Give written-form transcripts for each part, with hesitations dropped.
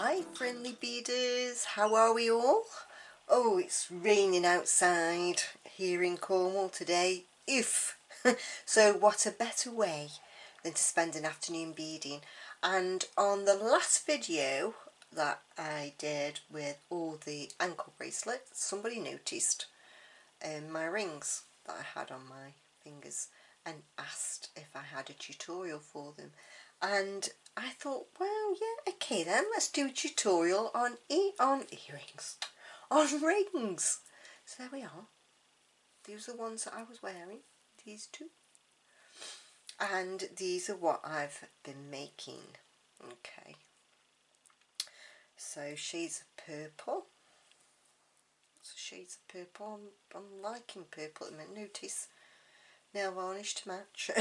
Hi friendly beaders, how are we all? Oh, it's raining outside here in Cornwall today. Oof! So what a better way than to spend an afternoon beading. And on the last video that I did with all the ankle bracelets, somebody noticed my rings that I had on my fingers and asked if I had a tutorial for them. And I thought, well, yeah, okay then, let's do a tutorial on earrings, on rings. So there we are. These are the ones that I was wearing, these two. And these are what I've been making. Okay. So shades of purple. So shades of purple. I'm liking purple at the minute. Notice nail varnish to match.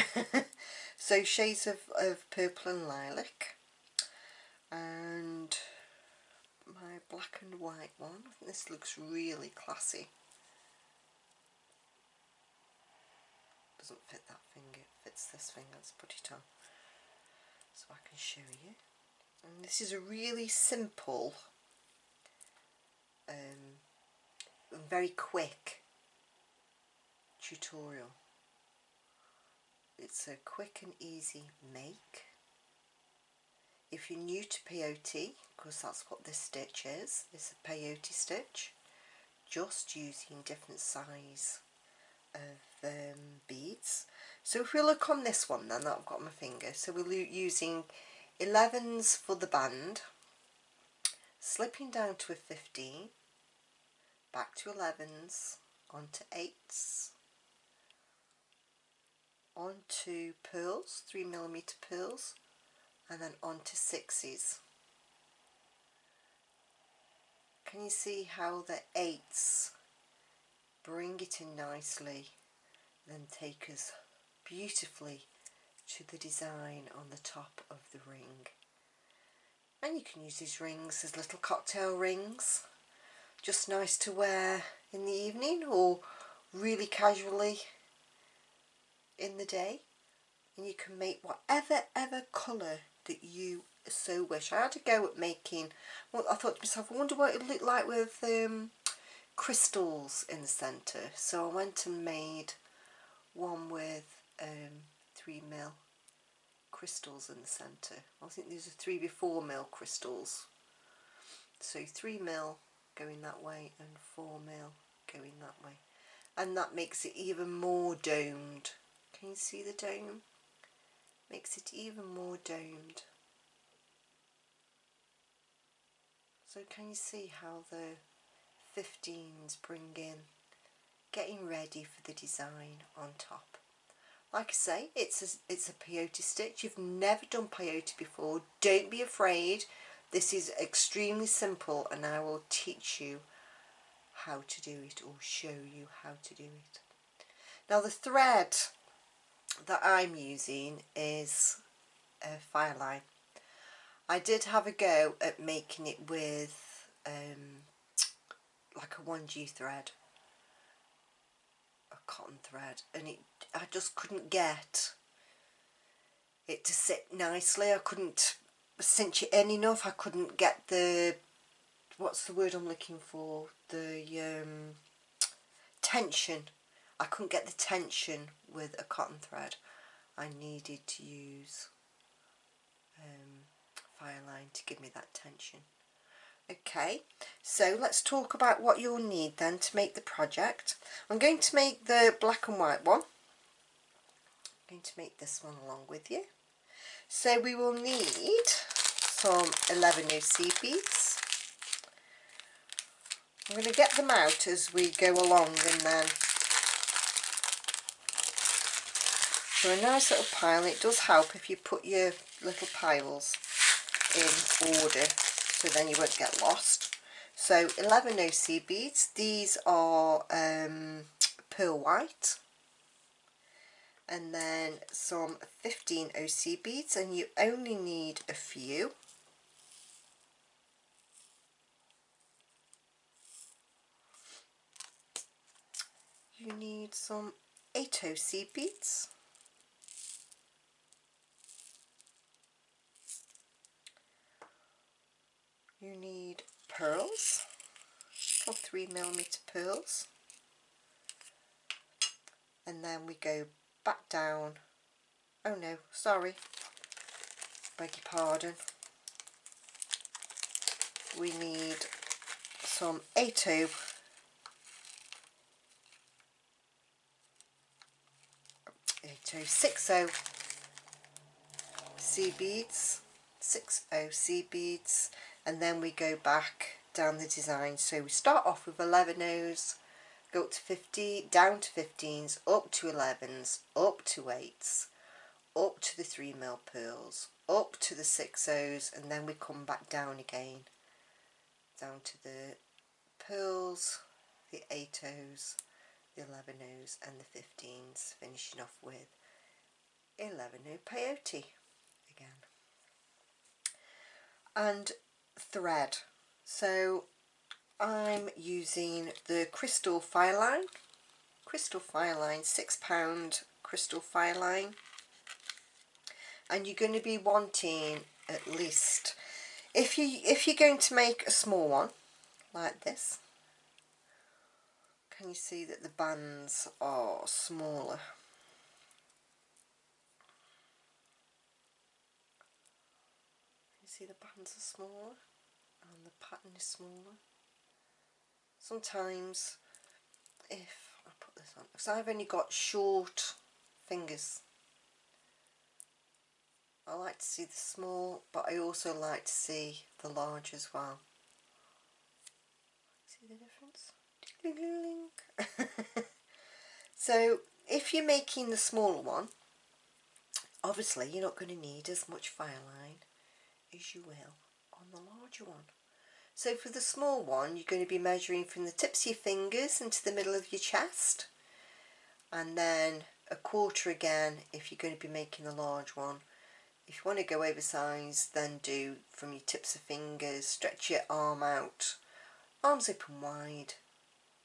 So shades of purple and lilac. And my black and white one. I think this looks really classy. Doesn't fit that finger, it fits this finger. Let's put it on so I can show you. And this is a really simple very quick tutorial. It's a quick and easy make. If you're new to peyote, because that's what this stitch is, it's a peyote stitch, just using different size of beads. So if we look on this one then that I've got on my finger, so we're using 11s for the band, slipping down to a 15, back to 11s, onto 8s, onto pearls, 3mm pearls, and then onto 6s. Can you see how the 8s bring it in nicely, then take us beautifully to the design on the top of the ring? And you can use these rings as little cocktail rings, just nice to wear in the evening or really casually in the day. And you can make whatever colour that you so wish. I had to go at making, well, I thought to myself, I wonder what it would look like with crystals in the centre. So I went and made one with 3mm crystals in the centre. I think these are 3x4mm crystals. So 3mm going that way and 4mm going that way. And that makes it even more domed. Can you see the dome? Makes it even more domed. So can you see how the 15s bring in, getting ready for the design on top? Like I say, it's a peyote stitch. You've never done peyote before, don't be afraid. This is extremely simple and I will teach you how to do it, or show you how to do it. Now the thread that I'm using is a Fireline. I did have a go at making it with like a 1G thread, a cotton thread, and I just couldn't get it to sit nicely. I couldn't cinch it in enough. I couldn't get the, what's the word I'm looking for, the tension. I couldn't get the tension with a cotton thread. I needed to use Fireline to give me that tension. Okay, so let's talk about what you'll need then to make the project. I'm going to make the black and white one. I'm going to make this one along with you. So we will need some 11 OC beads. I'm going to get them out as we go along, and then for a nice little pile. It does help if you put your little piles in order, so then you won't get lost. So 11 OC beads. These are pearl white, and then some 15 OC beads, and you only need a few. You need some 8 OC beads. you need pearls, or 3mm pearls, and then we go back down. Oh no, sorry, beg your pardon. We need some 80 60 C beads, 60 C beads, and then we go back down the design. So we start off with 11 O's, go up to 50, down to 15s, up to 11s, up to 8s, up to the 3mm pearls, up to the 6 O's, and then we come back down again, down to the pearls, the 8 O's, the 11 O's and the 15s, finishing off with 11 O peyote again. And thread. So I'm using the crystal Fireline, £6 crystal Fireline, and you're going to be wanting at least, if you're going to make a small one like this, can you see that the bands are smaller? You see the bands are smaller and the pattern is smaller. Sometimes if I put this on, because I've only got short fingers, I like to see the small, but I also like to see the large as well. See the difference? So if you're making the smaller one, obviously you're not going to need as much Fireline as you will on the larger one. So for the small one, you're going to be measuring from the tips of your fingers into the middle of your chest, and then a quarter again if you're going to be making the large one. If you want to go oversized, then do from your tips of fingers, stretch your arm out, arms open wide,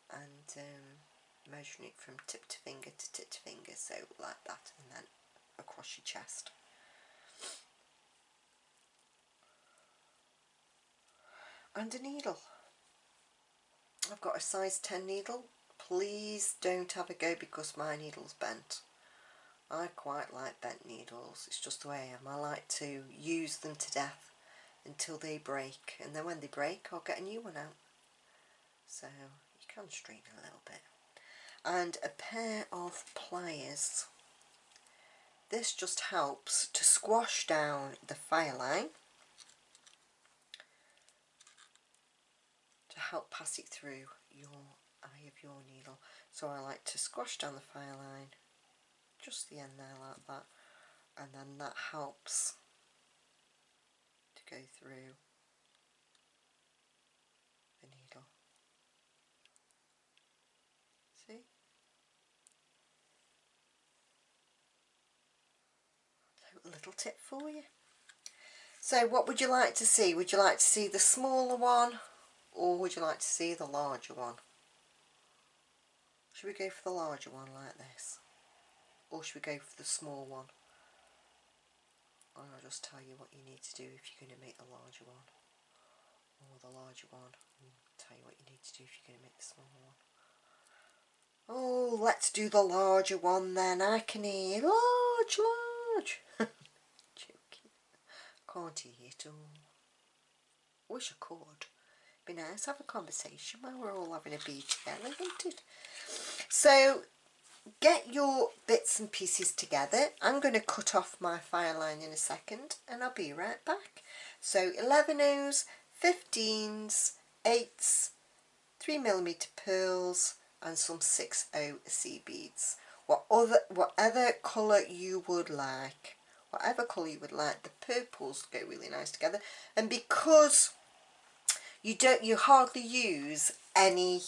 and measuring it from tip to finger to tip to finger, so like that, and then across your chest. And a needle. I've got a size 10 needle. Please don't have a go because my needle's bent. I quite like bent needles, it's just the way I am. I like to use them to death until they break, and then when they break I'll get a new one out. So you can straighten a little bit. And a pair of pliers. This just helps to squash down the Fireline, to help pass it through your eye of your needle. So I like to squash down the Fireline, just the end there like that, and then that helps to go through the needle. See? So a little tip for you. So what would you like to see? Would you like to see the smaller one, or would you like to see the larger one? Should we go for the larger one like this, or should we go for the small one? And I'll just tell you what you need to do if you're going to make the larger one, or the larger one, and tell you what you need to do if you're going to make the smaller one. Oh, let's do the larger one then. I can hear large. Joking. Can't hear it all. Wish I could. Be nice to have a conversation while we're all having a bead together, wouldn't it? So get your bits and pieces together. I'm going to cut off my Fireline in a second and I'll be right back. So 11 O's, 15s, 8s, 3mm pearls and some 6O C beads. Whatever colour you would like. Whatever colour you would like. The purples go really nice together. And because you hardly use any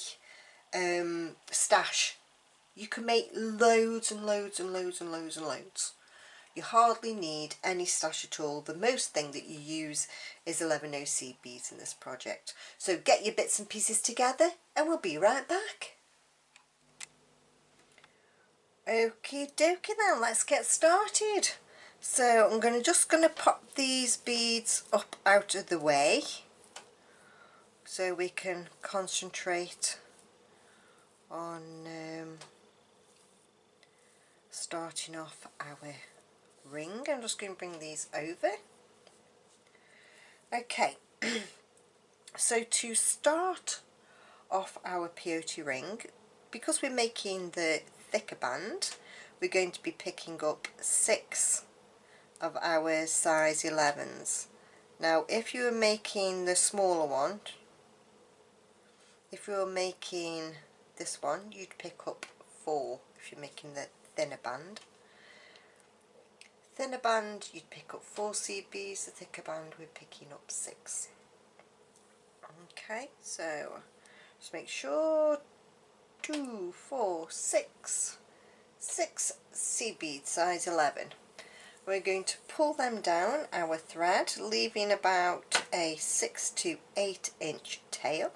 stash, you can make loads and loads and loads and loads and loads. You hardly need any stash at all. The most thing that you use is 11 OC beads in this project. So get your bits and pieces together and we'll be right back. Okie dokie then, let's get started. So I'm just going to pop these beads up out of the way. so we can concentrate on starting off our ring. I'm just going to bring these over. Okay, so to start off our peyote ring, because we're making the thicker band, we're going to be picking up 6 of our size 11s. Now if you were making the smaller one, if you were making this one, you'd pick up 4 if you're making the thinner band. Thinner band, you'd pick up 4 CBs, the thicker band, we're picking up 6. Okay, so just make sure 2, 4, 6 C beads, size 11. We're going to pull them down our thread, leaving about a 6 to 8 inch tail.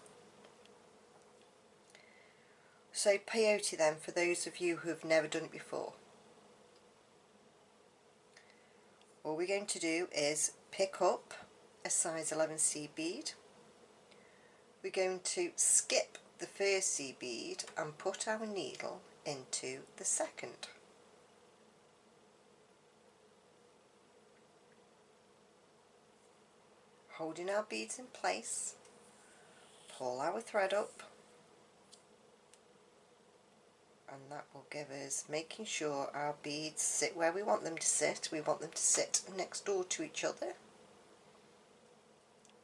So peyote then, for those of you who have never done it before. All we're going to do is pick up a size 11 C bead. We're going to skip the first C bead and put our needle into the second. Holding our beads in place, pull our thread up, and that will give us, making sure our beads sit where we want them to sit. We want them to sit next door to each other,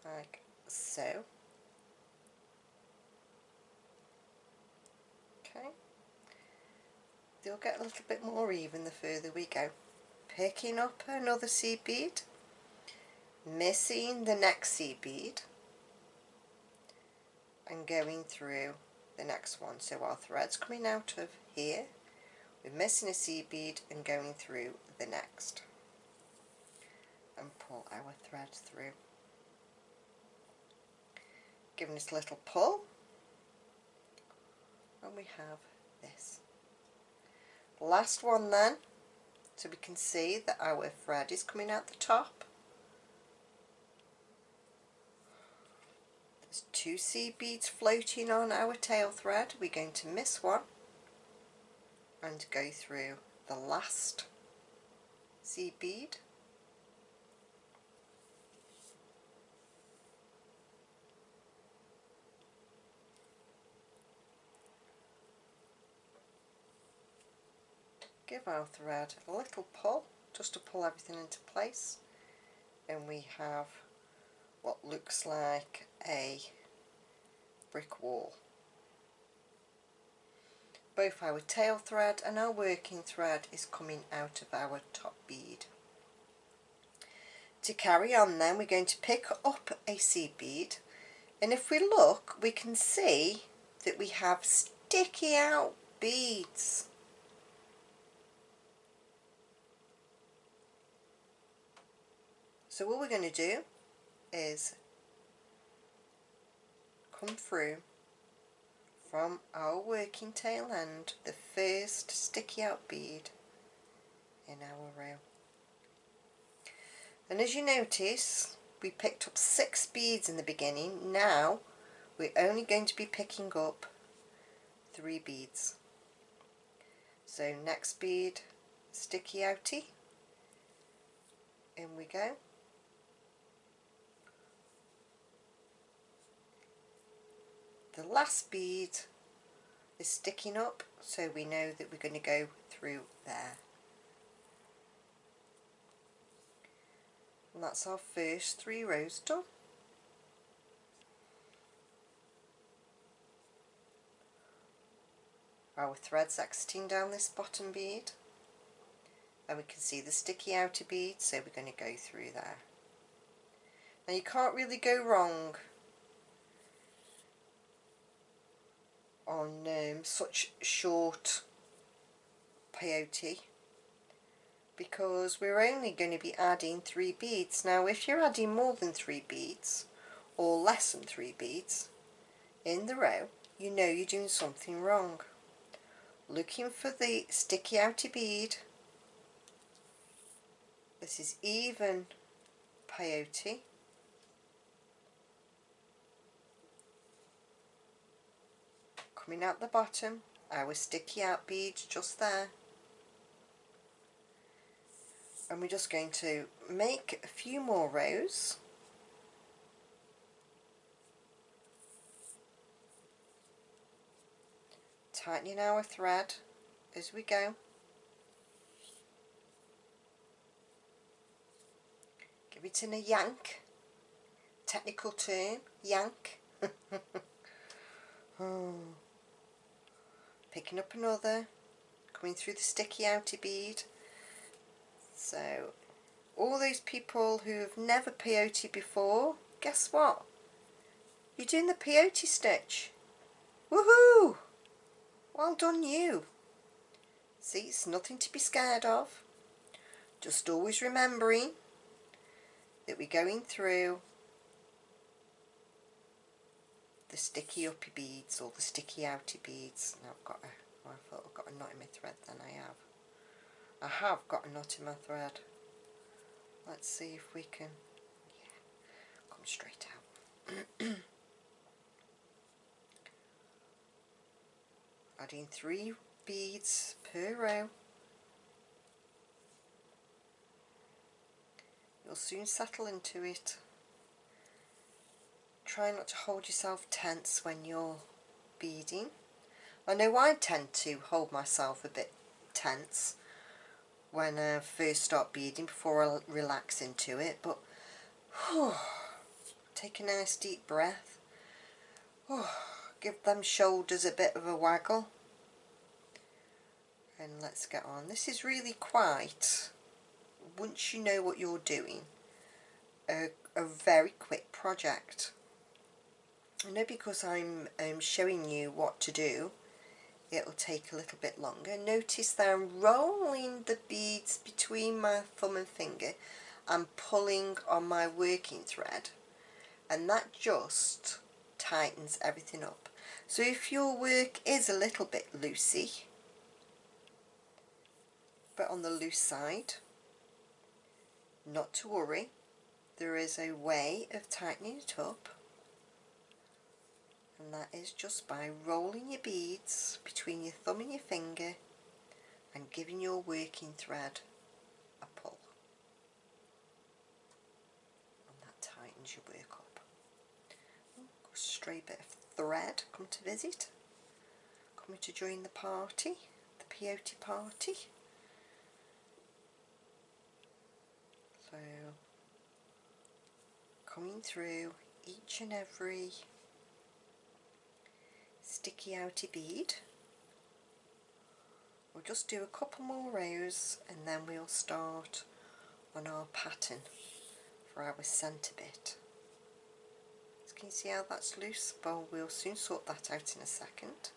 like so. Okay, they'll get a little bit more even the further we go. Picking up another C bead, missing the next C bead, and going through the next one. So our thread's coming out of here, we're missing a C bead and going through the next, and pull our thread through, giving us a little pull, and we have this. Last one then, so we can see that our thread is coming out the top. There's 2 C beads floating on our tail thread. We're going to miss one and go through the last C bead. Give our thread a little pull, just to pull everything into place, and we have what looks like a brick wall. Both our tail thread and our working thread is coming out of our top bead. To carry on then, we're going to pick up a C bead, and if we look, we can see that we have sticky out beads. So what we're going to do is come through from our working tail end, the first sticky out bead in our row. And as you notice, we picked up 6 beads in the beginning. Now we're only going to be picking up 3 beads. So next bead, sticky outy, in we go. The last bead is sticking up, so we know that we're going to go through there. And that's our first 3 rows done. Our thread's exiting down this bottom bead, and we can see the sticky outer bead, so we're going to go through there. Now you can't really go wrong on such short peyote, because we're only going to be adding 3 beads. Now if you're adding more than 3 beads or less than 3 beads in the row, you know you're doing something wrong. Looking for the sticky outy bead. This is even peyote. Coming out the bottom, our sticky out beads just there. And we're just going to make a few more rows. Tightening our thread as we go. Give it in a yank. Technical term, yank. Oh. Picking up another, coming through the sticky outy bead. So all those people who have never peyote before, guess what? You're doing the peyote stitch. Woohoo! Well done you. See, it's nothing to be scared of. Just always remembering that we're going through the sticky uppy beads or the sticky outy beads. Now I've got I thought I've got a knot in my thread, then I have got a knot in my thread. Let's see if we can, yeah, come straight out. Adding 3 beads per row. You'll soon settle into it. Try not to hold yourself tense when you're beading. I know I tend to hold myself a bit tense when I first start beading before I relax into it, but take a nice deep breath. Give them shoulders a bit of a waggle, and let's get on. This is really quite, once you know what you're doing, a very quick project. I know because I'm showing you what to do, it'll take a little bit longer. Notice that I'm rolling the beads between my thumb and finger and pulling on my working thread, and that just tightens everything up. So if your work is a little bit loosey, but on the loose side, not to worry, there is a way of tightening it up, and that is just by rolling your beads between your thumb and your finger and giving your working thread a pull, and that tightens your work up. Stray bit of thread, come to visit, coming to join the party, the peyote party. So coming through each and every sticky outy bead. We'll just do a couple more rows and then we'll start on our pattern for our centre bit. So can you see how that's loose? Well, we'll soon sort that out in a second.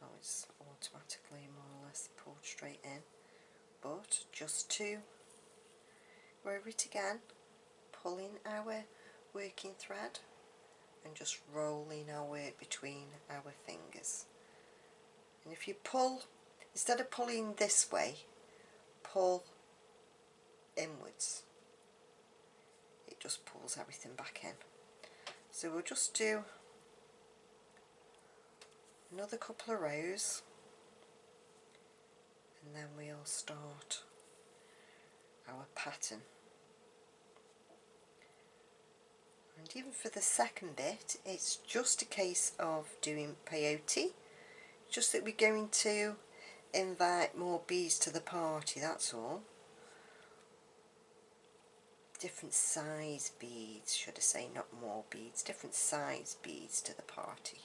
Oh, it's automatically more or less pulled straight in, but just to go over it again, pulling our working thread and just rolling our work between our fingers. And if you pull, instead of pulling this way, pull inwards. It just pulls everything back in. So we'll just do another couple of rows and then we'll start our pattern. And even for the second bit, it's just a case of doing peyote, just that we're going to invite more bees to the party, that's all. Different size beads, should I say, not more beads, different size beads to the party.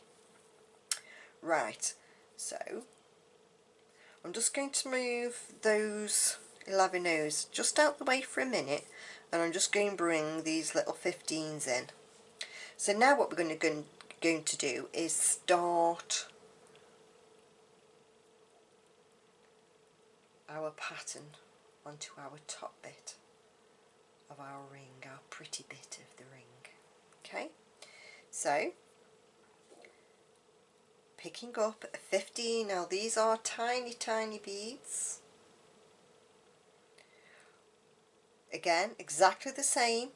Right, so I'm just going to move those 11 O's just out the way for a minute, and I'm just going to bring these little 15s in. So now what we're going to do is start our pattern onto our top bit of our ring, our pretty bit of the ring. Okay, so picking up 15, now these are tiny beads. Again, exactly the same,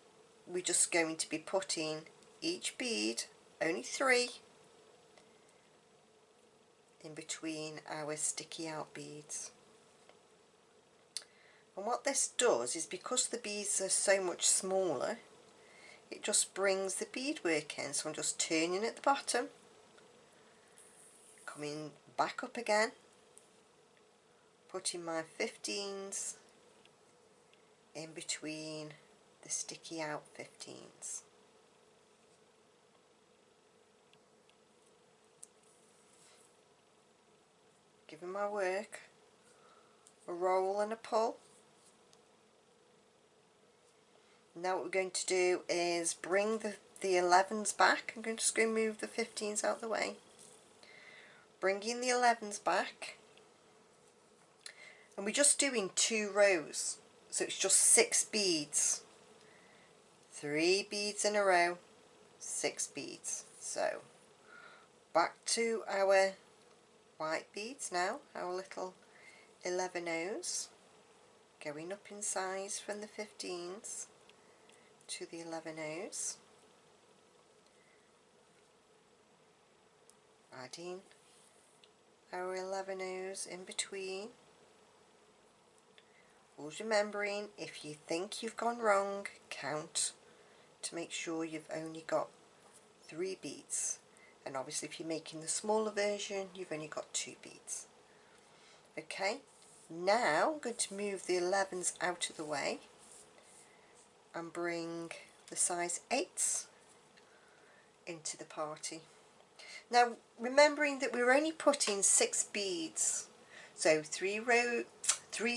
we're just going to be putting each bead, only 3, in between our sticky out beads. And what this does is, because the beads are so much smaller, it just brings the beadwork in. So I'm just turning at the bottom, coming back up again, putting my 15s in between the sticky out 15s. Giving my work a roll and a pull. Now what we're going to do is bring the 11s back. I'm going to just go move the 15s out of the way. Bringing the 11s back, and we're just doing 2 rows, so it's just 6 beads, 3 beads in a row, 6 beads. So back to our white beads now, our little 11 O's, going up in size from the 15s to the 11 O's, adding our 11 O's in between. Always remembering, if you think you've gone wrong, count to make sure you've only got 3 beads, and obviously if you're making the smaller version you've only got 2 beads. Okay, now I'm going to move the 11s out of the way and bring the size 8s into the party. Now remembering that we're only putting 6 beads, so 3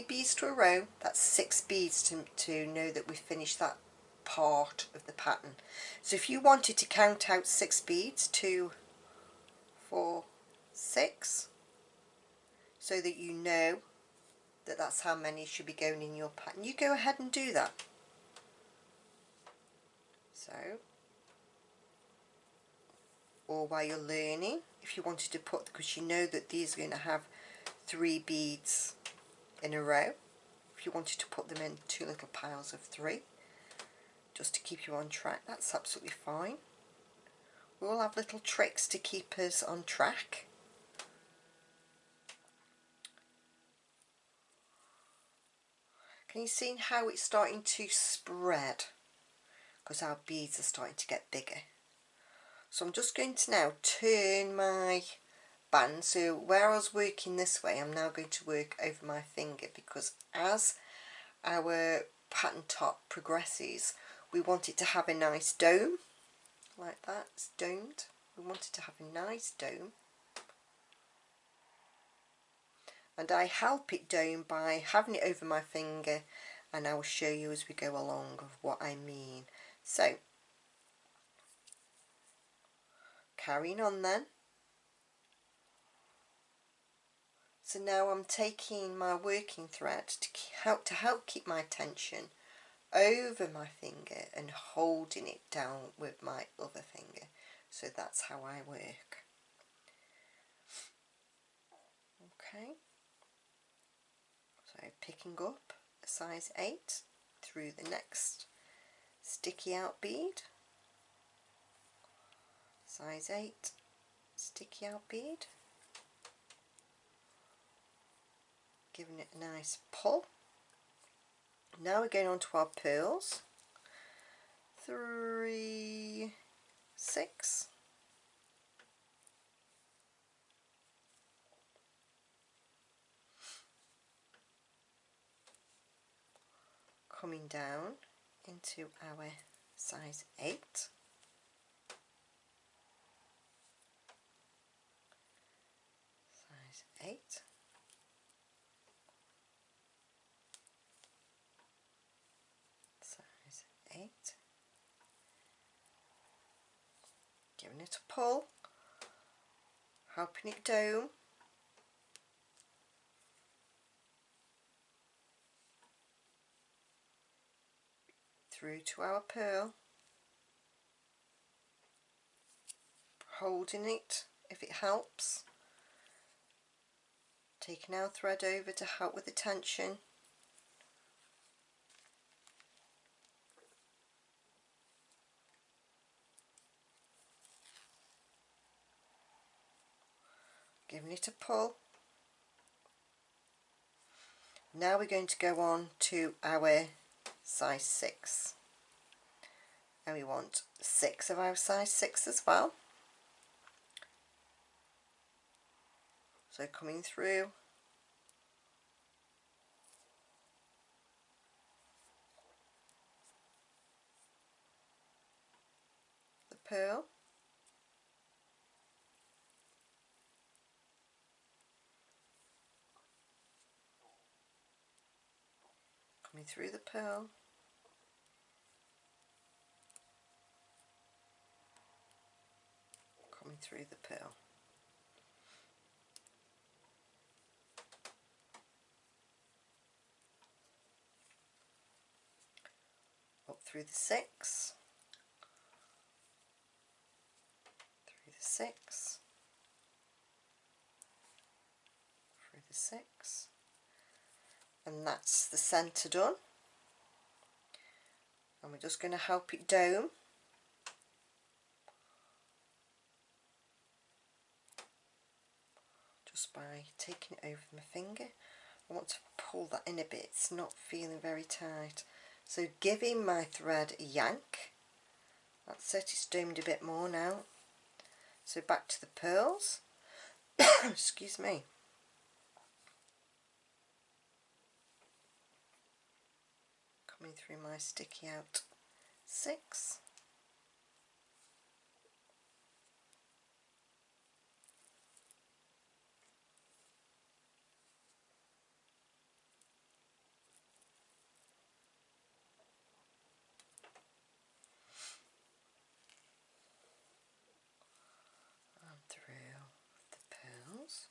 beads to a row, that's 6 beads to know that we've finished that part of the pattern. So if you wanted to count out 6 beads, 2, 4, 6, so that you know that that's how many should be going in your pattern, you go ahead and do that. So, or while you're learning, if you wanted to put, because you know that these are going to have 3 beads in a row, if you wanted to put them in 2 little piles of 3 just to keep you on track, that's absolutely fine. We all have little tricks to keep us on track. Can you see how it's starting to spread? Because our beads are starting to get bigger. So I'm just going to now turn my band, so where I was working this way I'm now going to work over my finger, because as our pattern top progresses we want it to have a nice dome, like that. It's domed. We want it to have a nice dome, and I help it dome by having it over my finger, and I will show you as we go along of what I mean. So carrying on then. So now I'm taking my working thread to help keep my tension over my finger and holding it down with my other finger. So that's how I work. Okay. So picking up a size 8 through the next sticky out bead, size 8 sticky out bead, giving it a nice pull. Now we're going on to our pearls. 3, 6, coming down into our size 8, size 8, size 8, giving it a pull, helping it dome, through to our pearl, holding it if it helps, taking our thread over to help with the tension, giving it a pull. Now we're going to go on to our size 6, and we want 6 of our size 6 as well. So coming through the pearl, coming through the pearl, coming through the pearl, up through the 6, through the 6, through the 6, and that's the centre done. And we're just going to help it dome. Just by taking it over my finger. I want to pull that in a bit, it's not feeling very tight. So giving my thread a yank. That's it, it's domed a bit more now. So back to the pearls. Excuse me. Coming through my sticky out 6. And through the pearls.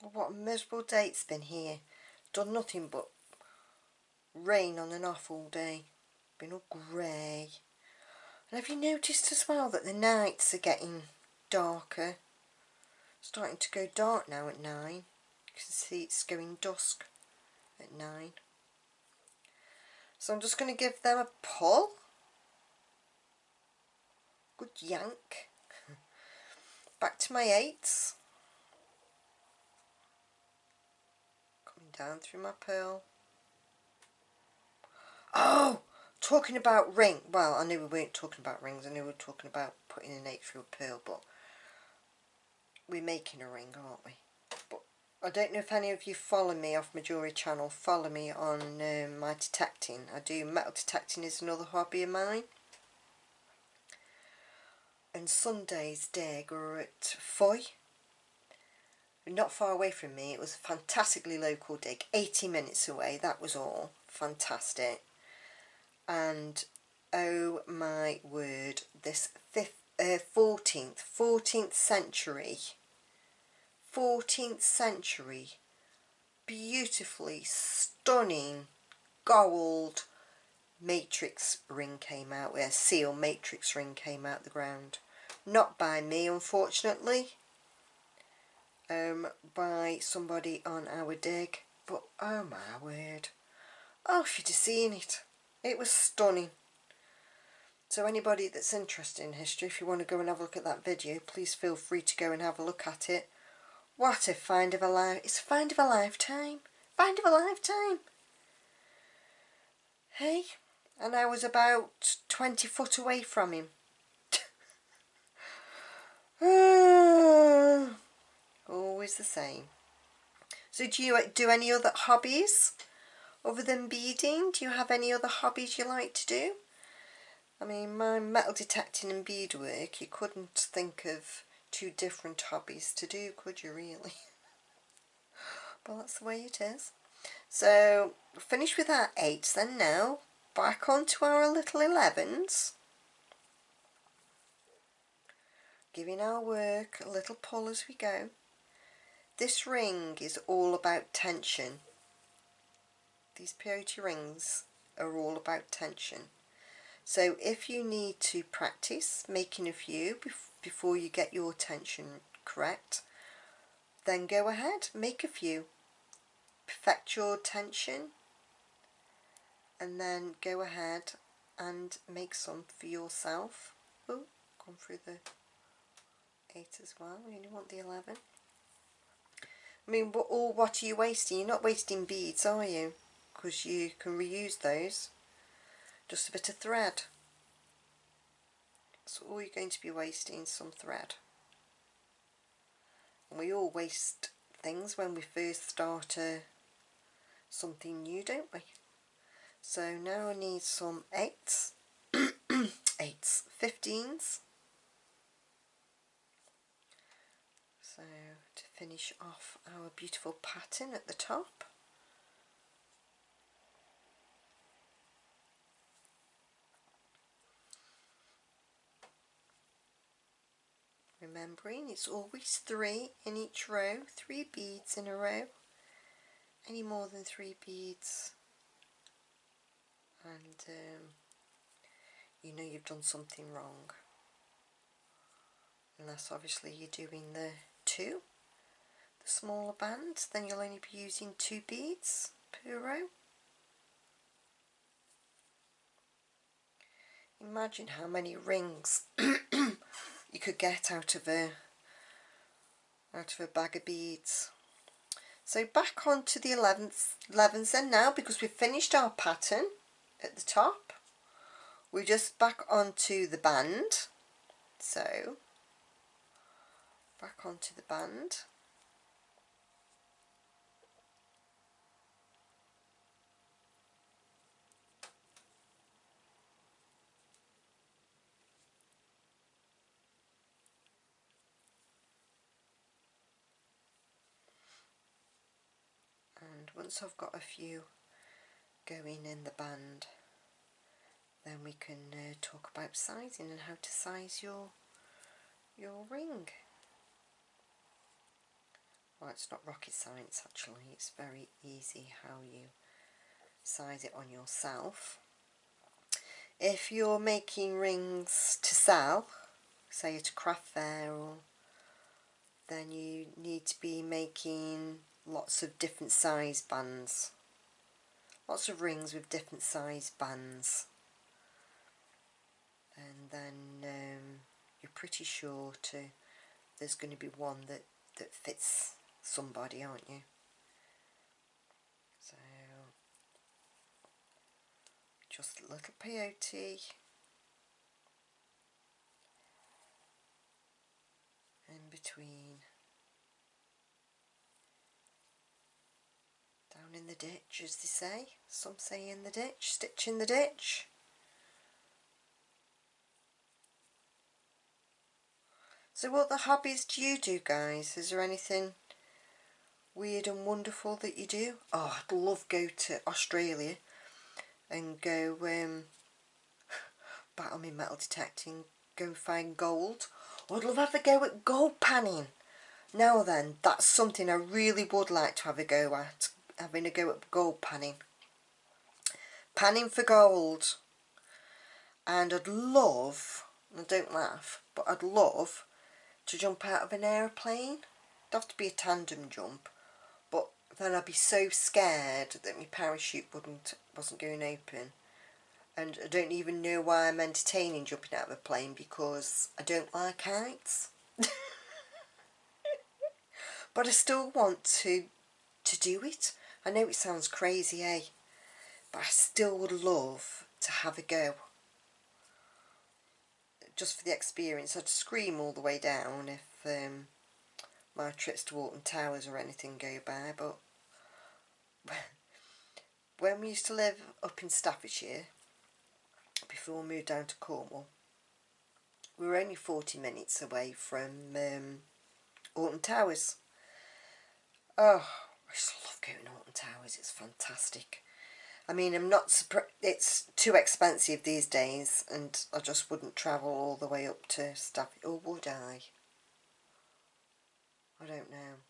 Well, what a miserable day it's been here. Done nothing but rain on and off all day. Been all grey. And have you noticed as well that the nights are getting darker? Starting to go dark now at 9. You can see it's going dusk at 9. So I'm just going to give them a pull. Good yank. Back to my 8s. Coming down through my pearl. Oh! Talking about ring. Well, I knew we weren't talking about rings. I knew we were talking about putting an 8 through a pearl, but we're making a ring, aren't we? But I don't know if any of you follow me off my jewellery channel. Follow me on my detecting. I do metal detecting is another hobby of mine. And Sunday's dig were at Foy. Not far away from me. It was a fantastically local dig. 80 minutes away. That was all. Fantastic. And oh my word, this 14th century beautifully stunning gold matrix ring came out, where seal matrix ring came out the ground. Not by me, unfortunately, by somebody on our dig, but oh my word, oh, if you'd have seen it, it was stunning. So anybody that's interested in history, if you want to go and have a look at that video, please feel free to go and have a look at it. What a find of a life. It's a find of a lifetime. Find of a lifetime. Hey? And I was about 20 foot away from him. Always the same. So do you do any other hobbies other than beading? Do you have any other hobbies you like to do? I mean, my metal detecting and beadwork, you couldn't think of 2 different hobbies to do, could you really? Well, that's the way it is. So, finished with our 8s then now. Back onto our little 11s. Giving our work a little pull as we go. This ring is all about tension. These peyote rings are all about tension. So if you need to practice making a few before you get your tension correct, then go ahead, make a few. Perfect your tension. and then go ahead and make some for yourself. Oh, gone through the 8 as well. We only want the 11. I mean, what are you wasting? You're not wasting beads, are you? Because you can reuse those. Just a bit of thread. That's all you're going to be wasting, some thread. And we all waste things when we first start something new, don't we? So now I need some 8s, 8s, 15s. So to finish off our beautiful pattern at the top. Remembering it's always 3 in each row, 3 beads in a row. Any more than 3 beads and you know you've done something wrong. Unless obviously you're doing the 2, the smaller band, then you'll only be using 2 beads per row. Imagine how many rings you could get out of a bag of beads. So back onto the 11s then now, because we've finished our pattern at the top. We're just back onto the band. So back onto the band. And once I've got a few going in the band, then we can talk about sizing and how to size your ring. Well, it's not rocket science actually, it's very easy how you size it on yourself. If you're making rings to sell, say at a craft fair, then you need to be making lots of different size bands. Lots of rings with different size bands. And then you're pretty sure there's going to be one that fits somebody, aren't you? So just a little peyote in between, down in the ditch as they say, some say in the ditch, stitch in the ditch. So what other hobbies do you do, guys? Is there anything weird and wonderful that you do? Oh, I'd love to go to Australia and go battle me metal detecting, go and find gold. I'd love to have a go at gold panning. Now then, that's something I really would like to have a go at, having a go at gold panning. Panning for gold. And I'd love, and don't laugh, but I'd love to jump out of an aeroplane. It'd have to be a tandem jump, but then I'd be so scared that my parachute wasn't going open. And I don't even know why I'm entertaining jumping out of a plane, because I don't like heights. But I still want to do it. I know it sounds crazy, eh? But I still would love to have a go. Just for the experience. I'd scream all the way down if my trips to Alton Towers or anything go by, but when we used to live up in Staffordshire, before we moved down to Cornwall, we were only 40 minutes away from Alton Towers. Oh, I just love going to Alton Towers, it's fantastic. I mean, I'm not surprised, it's too expensive these days, and I just wouldn't travel all the way up to Staffordshire, or would I? I don't know.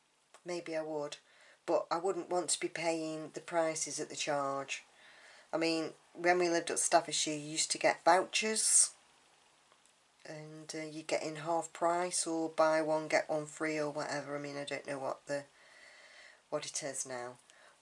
Maybe I would, but I wouldn't want to be paying the prices that they charge. I mean, when we lived at Staffordshire, you used to get vouchers, and you get in half price or buy one get one free or whatever. I mean, I don't know what it is now,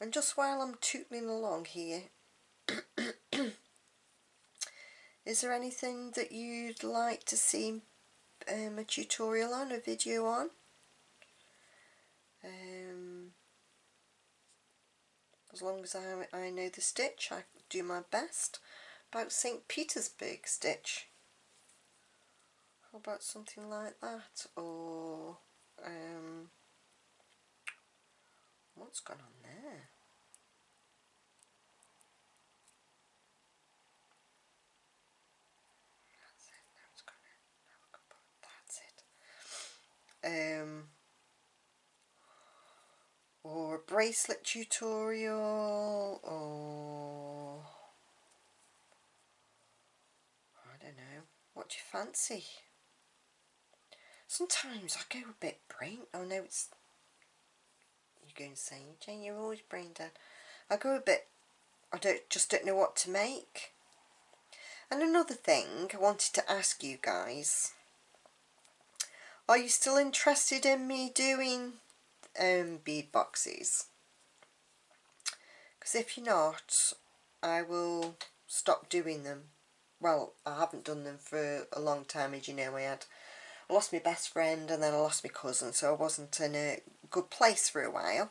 And just while I'm tootling along here, is there anything that you'd like to see a tutorial on, a video on? As long as I know the stitch, I do my best. About St. Petersburg stitch. How about something like that? Or what's gone on there? That's it. Or a bracelet tutorial, or I don't know. What do you fancy? Sometimes I go a bit brain. Oh no, it's you're going to say, Jane, you're always brain dead. I go a bit. I don't know what to make. And another thing I wanted to ask you guys: are you still interested in me doing bead boxes? Because if you're not, I will stop doing them. Well, I haven't done them for a long time, as you know. I lost my best friend and then I lost my cousin, so I wasn't in a good place for a while.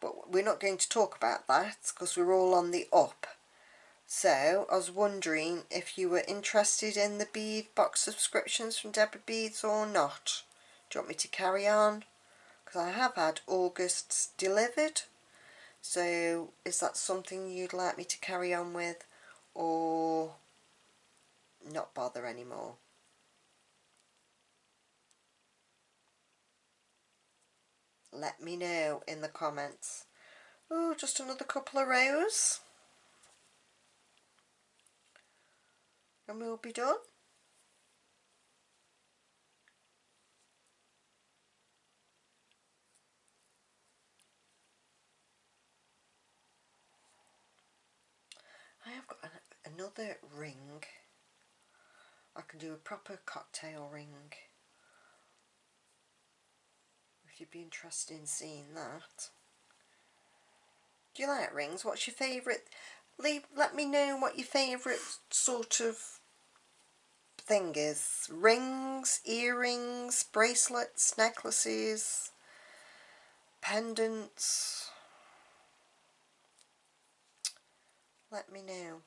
But we're not going to talk about that because we're all on the up. So I was wondering if you were interested in the bead box subscriptions from Deborah Beads or not. Do you want me to carry on? Because I have had August's delivered. So is that something you'd like me to carry on with, or not bother anymore? Let me know in the comments. Oh, just another couple of rows and we'll be done. I have got another ring. I can do a proper cocktail ring if you'd be interested in seeing that. Do you like rings? What's your favourite? Let me know what your favourite sort of thing is. Rings, earrings, bracelets, necklaces, pendants. Let me know.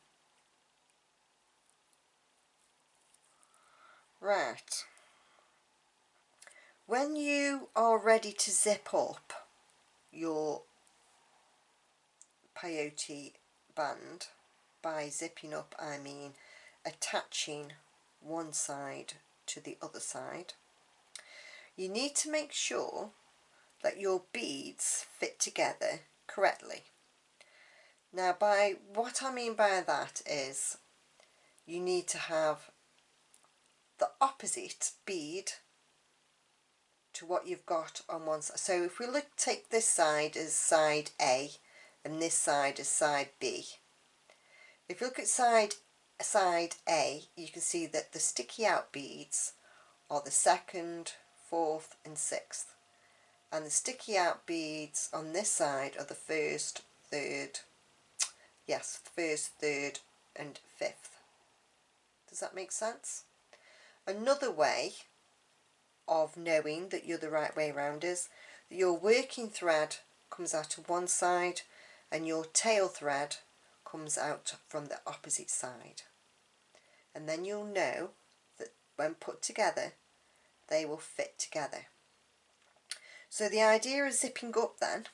Right. When you are ready to zip up your peyote band, by zipping up I mean attaching one side to the other side, you need to make sure that your beads fit together correctly. Now, by what I mean by that is you need to have the opposite bead to what you've got on one side. So if we take this side as side A and this side as side B. If you look at side A, you can see that the sticky out beads are the 2nd, 4th and 6th. And the sticky out beads on this side are the 1st, 3rd, yes, 1st, 3rd and 5th. Does that make sense? Another way of knowing that you're the right way around is that your working thread comes out of one side and your tail thread comes out from the opposite side. And then you'll know that when put together, they will fit together. So the idea of zipping up then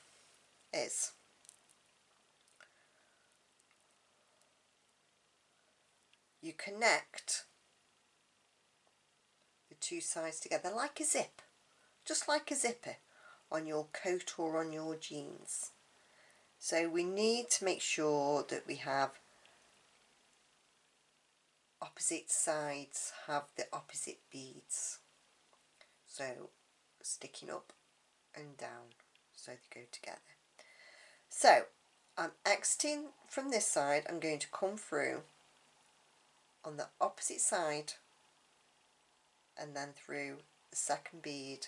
is you connect the two sides together like a zip, just like a zipper on your coat or on your jeans. So we need to make sure that we have opposite sides have the opposite beads. So sticking up and down so they go together. So I'm exiting from this side. I'm going to come through on the opposite side and then through the second bead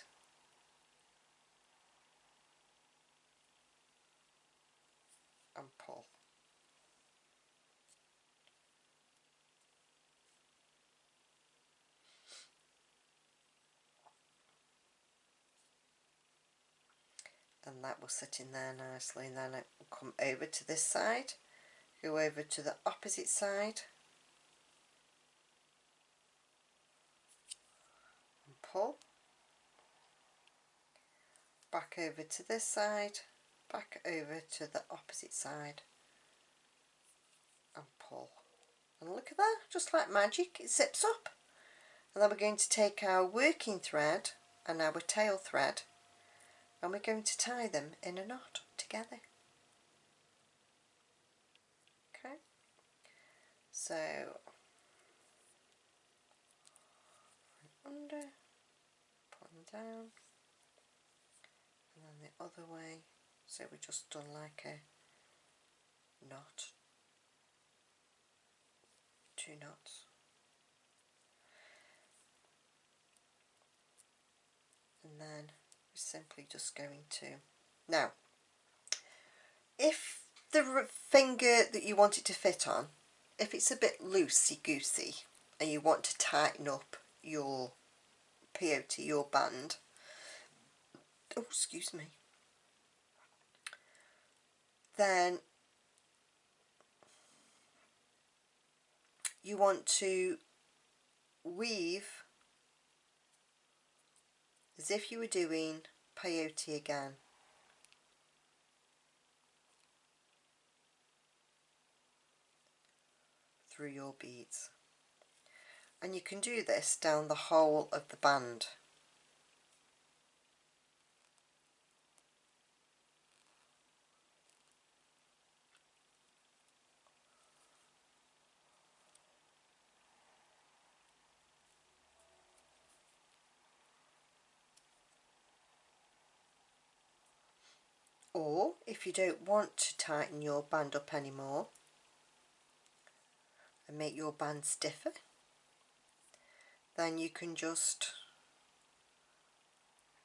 and that will sit in there nicely. And then it will come over to this side, go over to the opposite side and pull, back over to this side, back over to the opposite side and pull. And look at that, just like magic, it zips up. And then we're going to take our working thread and our tail thread, and we're going to tie them in a knot together. Okay, so under, pull them down, and then the other way. So we've just done like a knot, 2 knots, and then we're simply just going to, now if the finger that you want it to fit on, if it's a bit loosey-goosey and you want to tighten up your peyote, your band, oh excuse me, then you want to weave as if you were doing peyote again. Through your beads, and you can do this down the whole of the band. Or if you don't want to tighten your band up anymore and make your band stiffer, then you can just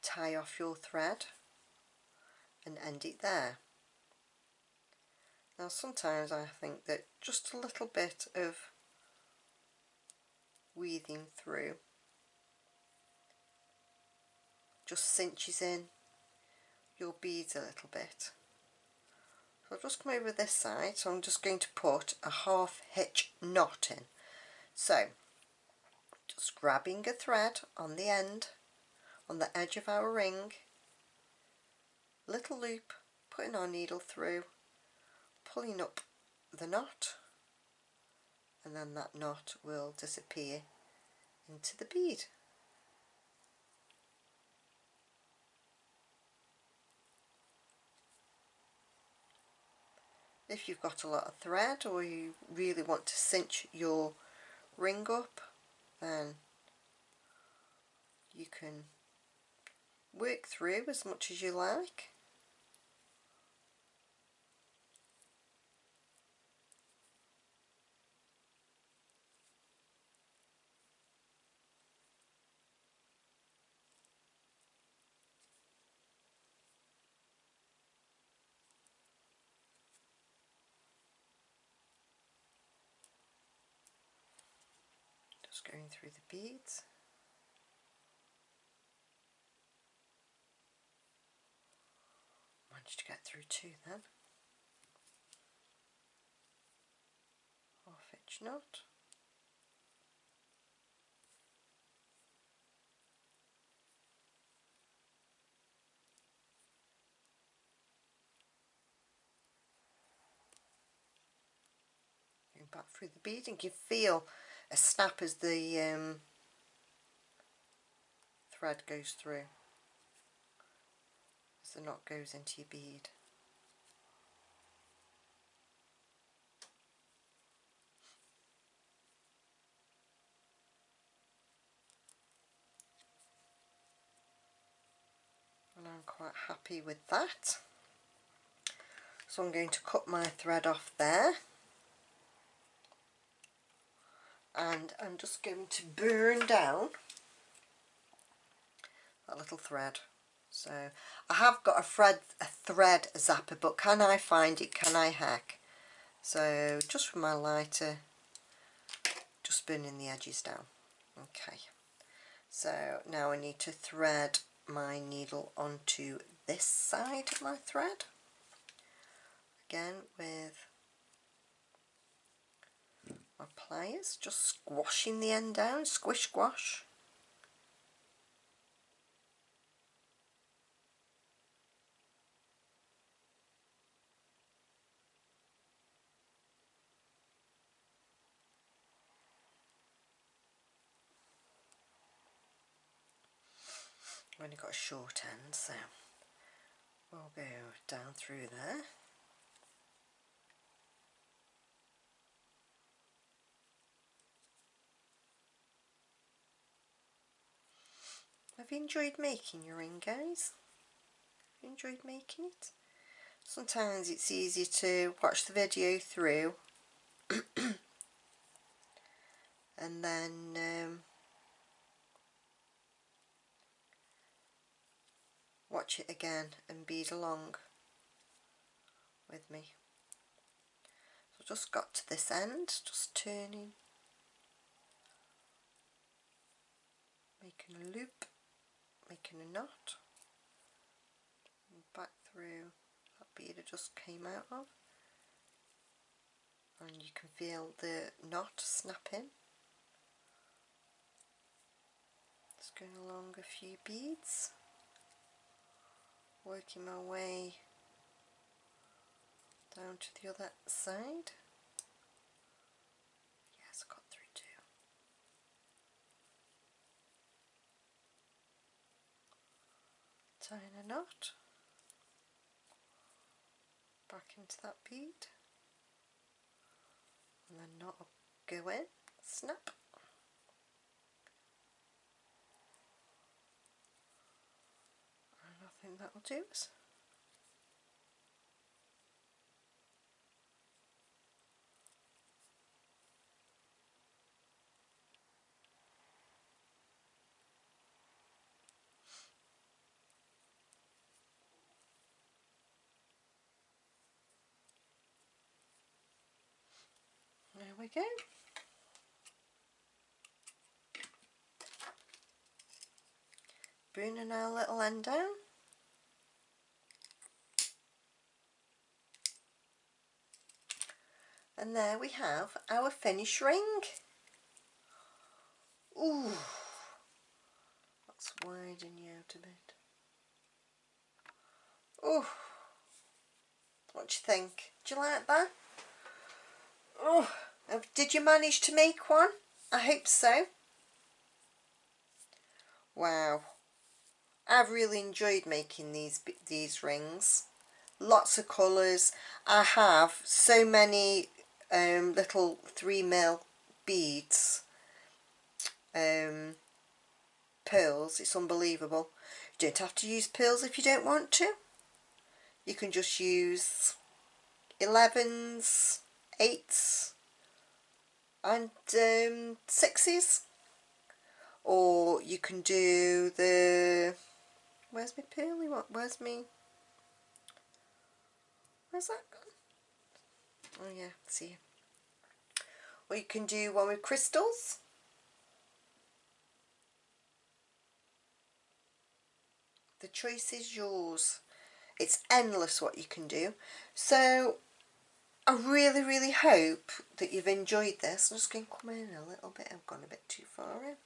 tie off your thread and end it there. Now sometimes I think that just a little bit of weaving through just cinches in your beads a little bit. So I'll just come over this side, so I'm just going to put a half hitch knot in. So just grabbing a thread on the end, on the edge of our ring, little loop, putting our needle through, pulling up the knot, and then that knot will disappear into the bead. If you've got a lot of thread or you really want to cinch your ring up, then you can work through as much as you like. Just going through the beads. Managed to get through 2 then. Half hitch knot. Going back through the bead, and you feel a snap as the thread goes through, as the knot goes into your bead. And I'm quite happy with that. So I'm going to cut my thread off there, and I'm just going to burn down that little thread. So I have got a thread zapper, but can I find it? Can I hack? So just with my lighter, just burning the edges down. Okay, so now I need to thread my needle onto this side of my thread, again with my pliers, just squashing the end down, squish squash. I've only got a short end, so we'll go down through there. Have you enjoyed making your ring, guys? Have you enjoyed making it? Sometimes it's easier to watch the video through and then watch it again and bead along with me. So just got to this end, just turning, making a loop, making a knot, and back through that bead I just came out of, and you can feel the knot snapping. Just going along a few beads, working my way down to the other side. Yes, I got through two. Tying a knot, back into that bead, and then knot will go in, snap. And I think that will do us. There we go. Bringing our little end down. And there we have our finished ring. Ooh, let's widen you out a bit. Ooh, what do you think? Do you like that? Oh, did you manage to make one? I hope so. Wow, I've really enjoyed making these rings. Lots of colours. I have so many little 3mm beads, pearls. It's unbelievable. You don't have to use pearls if you don't want to. You can just use 11s, 8s and 6s, or you can do the, where's my pearly one, where's that gone? Oh yeah, see, or you can do one with crystals. The choice is yours. It's endless what you can do. So I really hope that you've enjoyed this. I'm just going to come in a little bit. I've gone a bit too far in.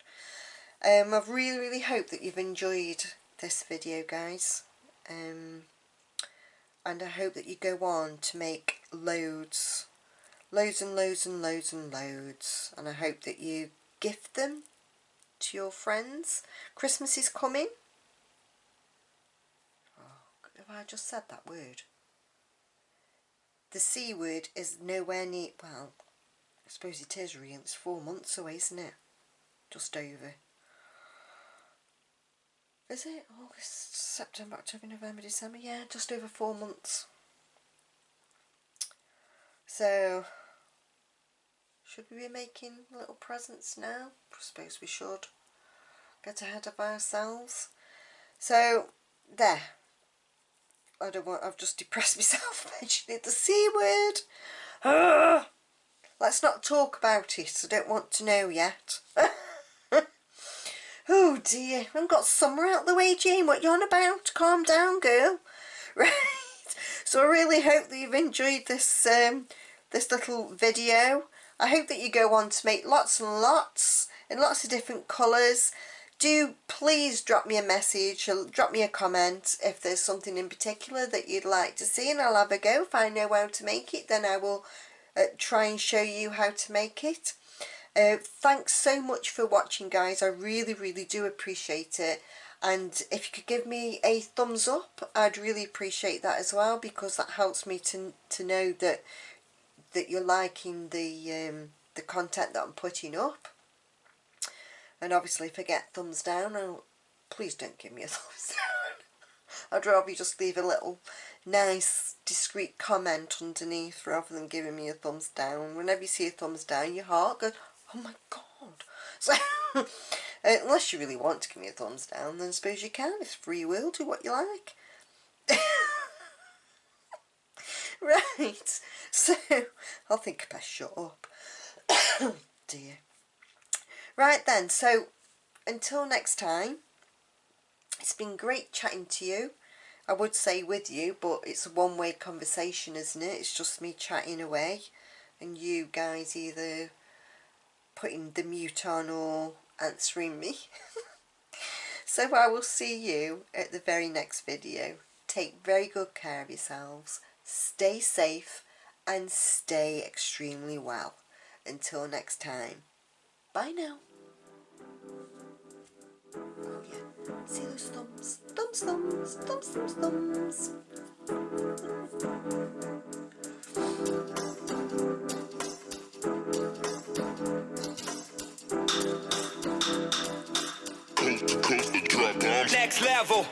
I really hope that you've enjoyed this video, guys. And I hope that you go on to make loads and loads. And I hope that you gift them to your friends. Christmas is coming. Oh, have I just said that word? The C word is nowhere near, well, I suppose it is real. It's 4 months away, isn't it? Just over. Is it? August, September, October, November, December? Yeah, just over 4 months. So, should we be making little presents now? I suppose we should. Get ahead of ourselves. So, there. I don't want, I've just depressed myself mentioning the C word. Ah! Let's not talk about it. I don't want to know yet. Oh dear, I've got summer out the way, Jane. What you on about? Calm down, girl. Right. So I really hope that you've enjoyed this this little video. I hope that you go on to make lots and lots in lots of different colours. Do please drop me a message or drop me a comment if there's something in particular that you'd like to see, and I'll have a go. If I know how to make it, then I will try and show you how to make it. Thanks so much for watching, guys. I really do appreciate it, and if you could give me a thumbs up, I'd really appreciate that as well, because that helps me to know that you're liking the content that I'm putting up. And obviously if I get thumbs down, please don't give me a thumbs down. I'd rather you just leave a little nice discreet comment underneath rather than giving me a thumbs down. Whenever you see a thumbs down, your heart goes, oh my god. So unless you really want to give me a thumbs down, then I suppose you can. It's free will, do what you like. Right, so I think I best shut up. Dear. Right then, so until next time, it's been great chatting to you. I would say with you, but it's a one-way conversation, isn't it? It's just me chatting away and you guys either putting the mute on or answering me. So I will see you at the very next video. Take very good care of yourselves, stay safe and stay extremely well. Until next time. Bye now. Oh yeah, see those thumbs? Thumbs, thumbs, thumbs, thumbs, thumbs. Coast to coast, the drop bombs. Next level.